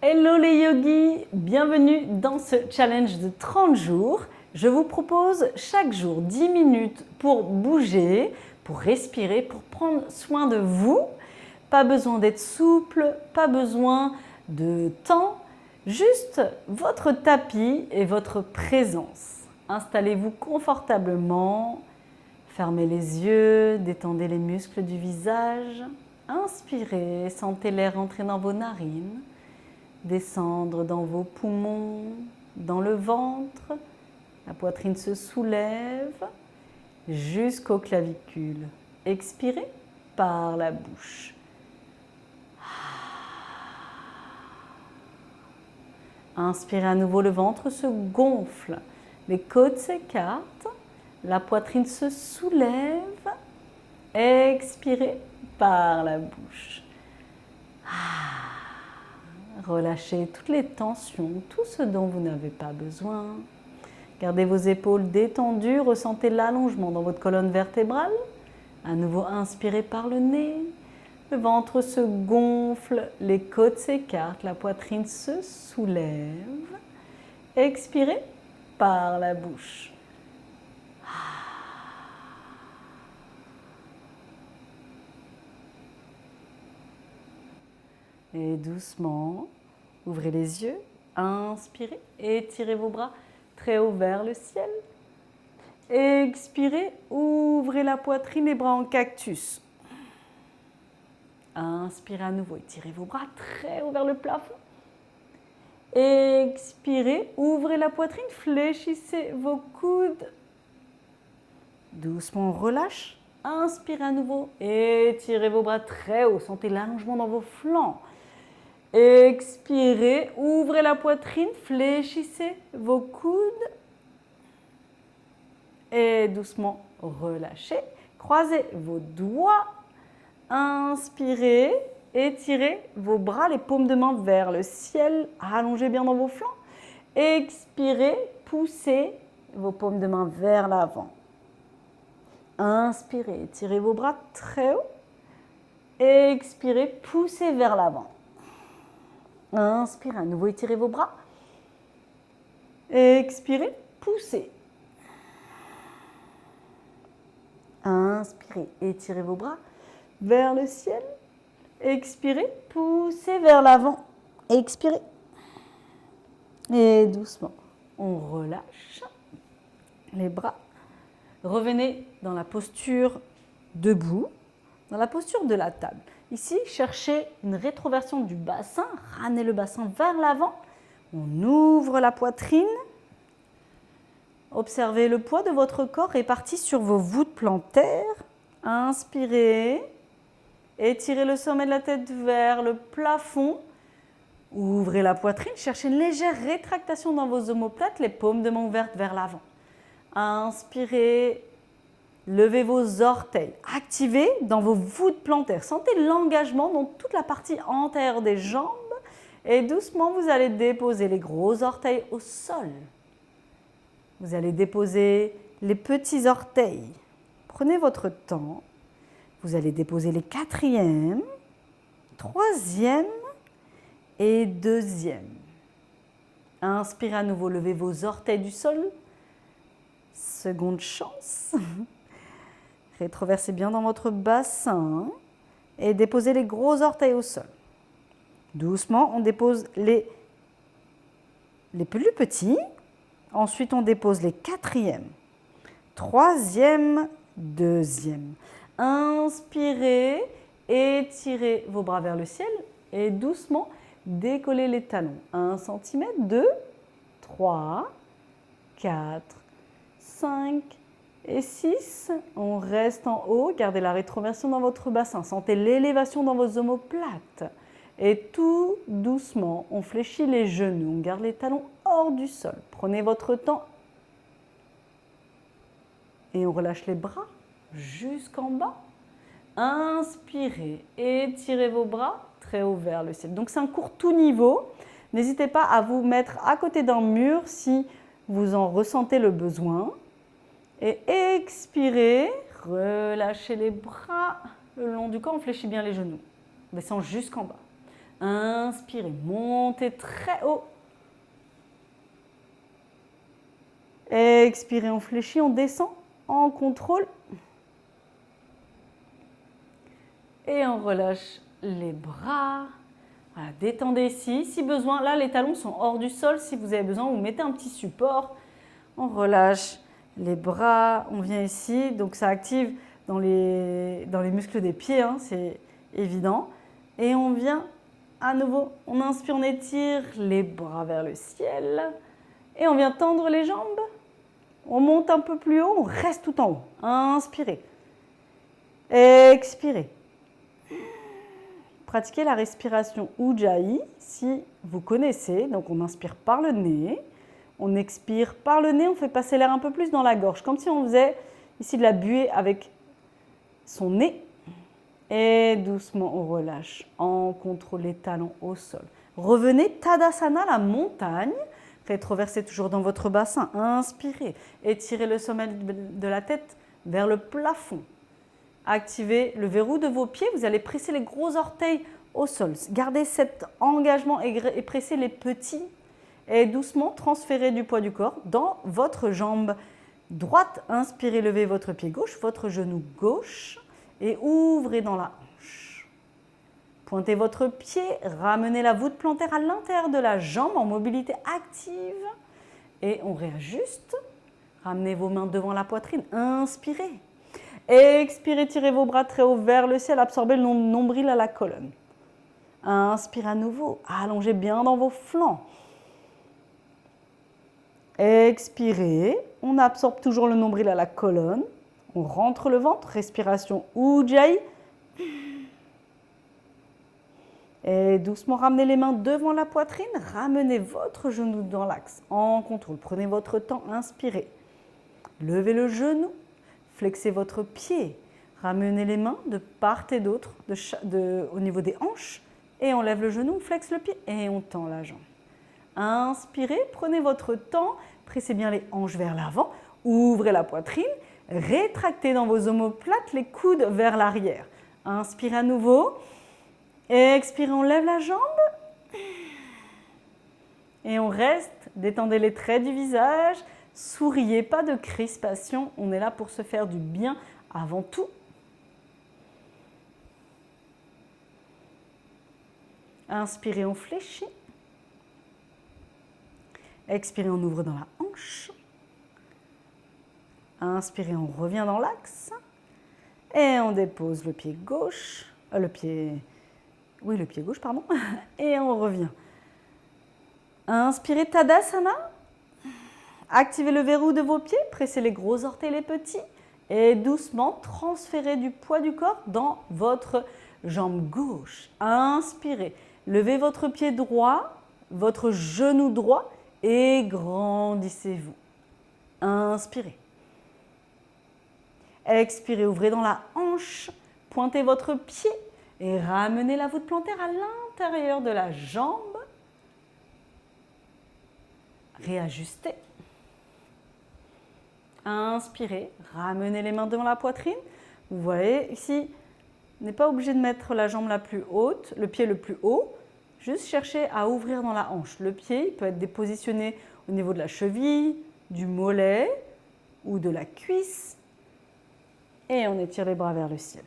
Hello les yogis, bienvenue dans ce challenge de 30 jours. Je vous propose chaque jour 10 minutes pour bouger, pour respirer, pour prendre soin de vous. Pas besoin d'être souple, pas besoin de temps, juste votre tapis et votre présence. Installez-vous confortablement, fermez les yeux, détendez les muscles du visage. Inspirez, sentez l'air entrer dans vos narines. Descendre dans vos poumons, dans le ventre. La poitrine se soulève jusqu'aux clavicules. Expirez par la bouche. Inspirez à nouveau, le ventre se gonfle. Les côtes s'écartent. La poitrine se soulève. Expirez par la bouche. Relâchez toutes les tensions, tout ce dont vous n'avez pas besoin. Gardez vos épaules détendues, ressentez l'allongement dans votre colonne vertébrale. À nouveau, inspirez par le nez. Le ventre se gonfle, les côtes s'écartent, la poitrine se soulève. Expirez par la bouche. Et doucement, ouvrez les yeux, inspirez, étirez vos bras très haut vers le ciel. Expirez, ouvrez la poitrine, les bras en cactus. Inspirez à nouveau, étirez vos bras très haut vers le plafond. Expirez, ouvrez la poitrine, fléchissez vos coudes. Doucement, on relâche. Inspirez à nouveau, étirez vos bras très haut, sentez l'allongement dans vos flancs. Expirez, ouvrez la poitrine, fléchissez vos coudes. Et doucement, relâchez. Croisez vos doigts. Inspirez, étirez vos bras, les paumes de main vers le ciel. Allongez bien dans vos flancs. Expirez, poussez vos paumes de main vers l'avant. Inspirez, étirez vos bras très haut. Expirez, poussez vers l'avant. Inspirez, à nouveau étirez vos bras. Expirez, poussez. Inspirez, étirez vos bras vers le ciel. Expirez, poussez vers l'avant. Expirez. Et doucement, on relâche les bras. Revenez dans la posture debout, dans la posture de la table. Ici, cherchez une rétroversion du bassin, ramenez le bassin vers l'avant. On ouvre la poitrine. Observez le poids de votre corps réparti sur vos voûtes plantaires. Inspirez. Étirez le sommet de la tête vers le plafond. Ouvrez la poitrine. Cherchez une légère rétractation dans vos omoplates, les paumes de main ouvertes vers l'avant. Inspirez. Levez vos orteils. Activez dans vos voûtes plantaires. Sentez l'engagement dans toute la partie antérieure des jambes. Et doucement, vous allez déposer les gros orteils au sol. Vous allez déposer les petits orteils. Prenez votre temps. Vous allez déposer les 4e, 3e et 2e. Inspirez à nouveau, levez vos orteils du sol. Seconde chance. Rétroversez bien dans votre bassin et déposez les gros orteils au sol. Doucement, on dépose les plus petits. Ensuite, on dépose les 4e, 3e, 2e. Inspirez, étirez vos bras vers le ciel et doucement décollez les talons. 1 cm, 2, 3, 4, 5 et 6. On reste en haut, gardez la rétroversion dans votre bassin. Sentez l'élévation dans vos omoplates. Et tout doucement, on fléchit les genoux, on garde les talons hors du sol. Prenez votre temps et on relâche les bras jusqu'en bas. Inspirez, étirez vos bras très haut vers le ciel. Donc c'est un cours tout niveau. N'hésitez pas à vous mettre à côté d'un mur si vous en ressentez le besoin. Et expirez, relâchez les bras le long du corps, on fléchit bien les genoux. On descend jusqu'en bas. Inspirez, montez très haut. Expirez, on fléchit, on descend en contrôle. Et on relâche les bras. Voilà, détendez ici. Si besoin, là les talons sont hors du sol. Si vous avez besoin, vous mettez un petit support. On relâche les bras. On vient ici. Donc ça active dans les muscles des pieds, hein, c'est évident. Et on vient à nouveau. On inspire, on étire les bras vers le ciel. Et on vient tendre les jambes. On monte un peu plus haut. On reste tout en haut. Inspirez. Expirez. Pratiquez la respiration Ujjayi si vous connaissez. Donc on inspire par le nez, on expire par le nez, on fait passer l'air un peu plus dans la gorge, comme si on faisait ici de la buée avec son nez. Et doucement on relâche, on contrôle les talons au sol. Revenez, Tadasana, la montagne. Rétroversez toujours dans votre bassin. Inspirez, étirez le sommet de la tête vers le plafond. Activez le verrou de vos pieds, vous allez presser les gros orteils au sol. Gardez cet engagement et pressez les petits. Et doucement, transférez du poids du corps dans votre jambe droite. Inspirez, levez votre pied gauche, votre genou gauche et ouvrez dans la hanche. Pointez votre pied, ramenez la voûte plantaire à l'intérieur de la jambe en mobilité active. Et on réajuste. Ramenez vos mains devant la poitrine. Inspirez. Expirez, tirez vos bras très haut vers le ciel, absorbez le nombril à la colonne. Inspirez à nouveau, allongez bien dans vos flancs. Expirez, on absorbe toujours le nombril à la colonne. On rentre le ventre, respiration Ujjayi. Et doucement, ramenez les mains devant la poitrine, ramenez votre genou dans l'axe en contrôle. Prenez votre temps, inspirez. Levez le genou. Flexez votre pied, ramenez les mains de part et d'autre au niveau des hanches et on lève le genou, on flexe le pied et on tend la jambe. Inspirez, prenez votre temps, pressez bien les hanches vers l'avant, ouvrez la poitrine, rétractez dans vos omoplates les coudes vers l'arrière. Inspirez à nouveau, expirez, on lève la jambe et on reste, détendez les traits du visage. Souriez, pas de crispation, on est là pour se faire du bien avant tout. Inspirez, on fléchit. Expirez, on ouvre dans la hanche. Inspirez, on revient dans l'axe. Et on dépose le pied gauche, le pied gauche, pardon. Et on revient. Inspirez, Tadasana. Activez le verrou de vos pieds, pressez les gros orteils, les petits et doucement transférez du poids du corps dans votre jambe gauche. Inspirez, levez votre pied droit, votre genou droit et grandissez-vous. Inspirez. Expirez, ouvrez dans la hanche, pointez votre pied et ramenez la voûte plantaire à l'intérieur de la jambe. Réajustez. Inspirez, ramenez les mains devant la poitrine. Vous voyez ici, vous n'êtes pas obligé de mettre la jambe la plus haute, le pied le plus haut. Juste cherchez à ouvrir dans la hanche. Le pied peut être dépositionné au niveau de la cheville, du mollet ou de la cuisse. Et on étire les bras vers le ciel.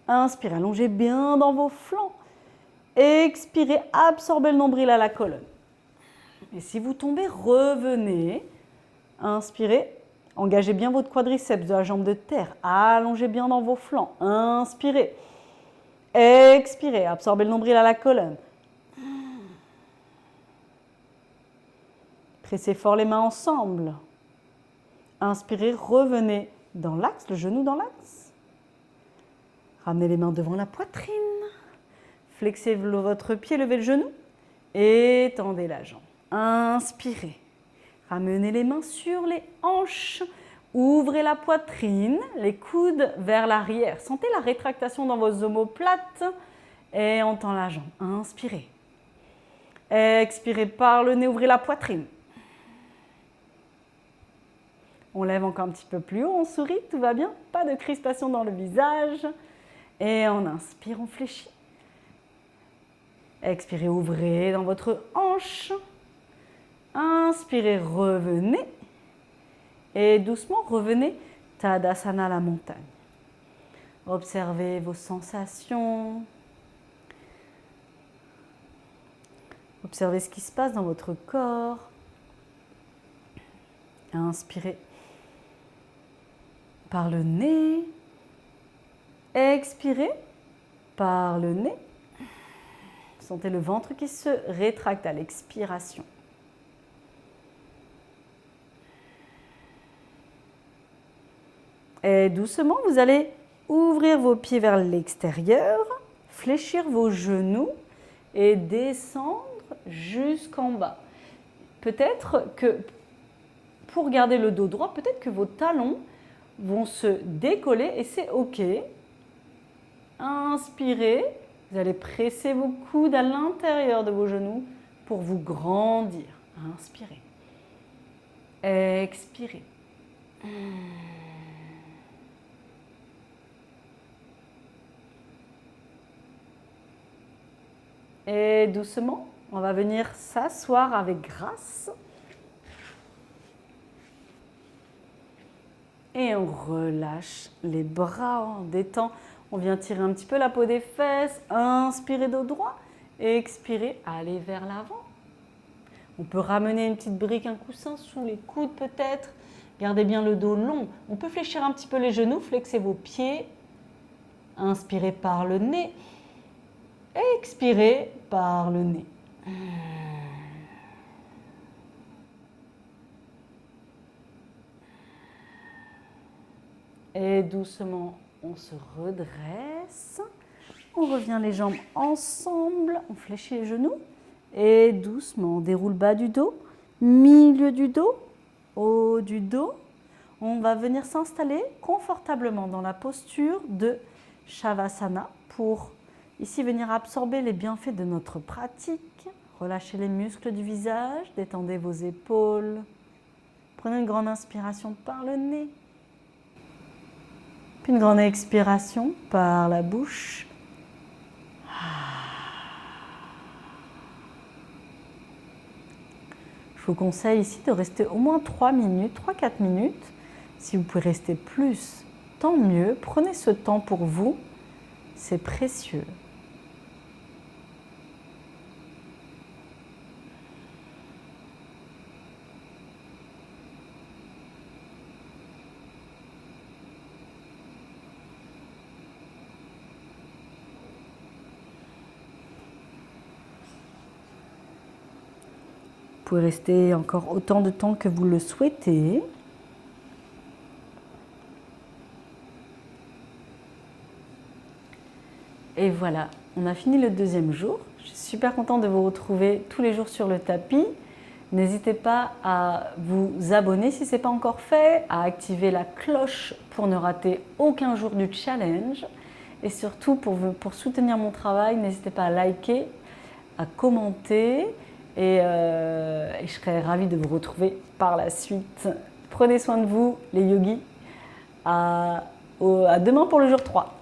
Inspirez, allongez bien dans vos flancs. Expirez, absorbez le nombril à la colonne. Et si vous tombez, revenez. Inspirez, engagez bien votre quadriceps de la jambe de terre. Allongez bien dans vos flancs. Inspirez. Expirez, absorbez le nombril à la colonne. Pressez fort les mains ensemble. Inspirez, revenez dans l'axe, le genou dans l'axe. Ramenez les mains devant la poitrine. Flexez votre pied, levez le genou. Et tendez la jambe. Inspirez. Ramenez les mains sur les hanches. Ouvrez la poitrine, les coudes vers l'arrière. Sentez la rétractation dans vos omoplates. Et on tend la jambe. Inspirez. Expirez par le nez, ouvrez la poitrine. On lève encore un petit peu plus haut, on sourit, tout va bien. Pas de crispation dans le visage. Et on inspire, on fléchit. Expirez, ouvrez dans votre hanche. Inspirez, revenez. Et doucement, revenez Tadasana, la montagne. Observez vos sensations. Observez ce qui se passe dans votre corps. Inspirez par le nez. Expirez par le nez. Sentez le ventre qui se rétracte à l'expiration. Et doucement, vous allez ouvrir vos pieds vers l'extérieur, fléchir vos genoux et descendre jusqu'en bas. Peut-être que, pour garder le dos droit, peut-être que vos talons vont se décoller et c'est OK. Inspirez, vous allez presser vos coudes à l'intérieur de vos genoux pour vous grandir. Inspirez. Expirez. Et doucement, on va venir s'asseoir avec grâce. Et on relâche les bras, on détend. On vient tirer un petit peu la peau des fesses. Inspirez dos droit. Expirez, allez vers l'avant. On peut ramener une petite brique, un coussin sous les coudes peut-être. Gardez bien le dos long. On peut fléchir un petit peu les genoux, flexez vos pieds. Inspirez par le nez. Expirez par le nez. Et doucement, on se redresse. On revient les jambes ensemble. On fléchit les genoux. Et doucement, on déroule bas du dos, milieu du dos, haut du dos. On va venir s'installer confortablement dans la posture de Shavasana pour ici venir absorber les bienfaits de notre pratique. Relâchez les muscles du visage, détendez vos épaules. Prenez une grande inspiration par le nez. Puis une grande expiration par la bouche. Je vous conseille ici de rester au moins 3 minutes, 3-4 minutes. Si vous pouvez rester plus, tant mieux. Prenez ce temps pour vous, c'est précieux. Vous pouvez rester encore autant de temps que vous le souhaitez. Et voilà, on a fini le deuxième jour. Je suis super contente de vous retrouver tous les jours sur le tapis. N'hésitez pas à vous abonner si ce n'est pas encore fait, à activer la cloche pour ne rater aucun jour du challenge. Et surtout, pour soutenir mon travail, n'hésitez pas à liker, à commenter. Et je serai ravie de vous retrouver par la suite. Prenez soin de vous, les yogis. À demain pour le jour 3.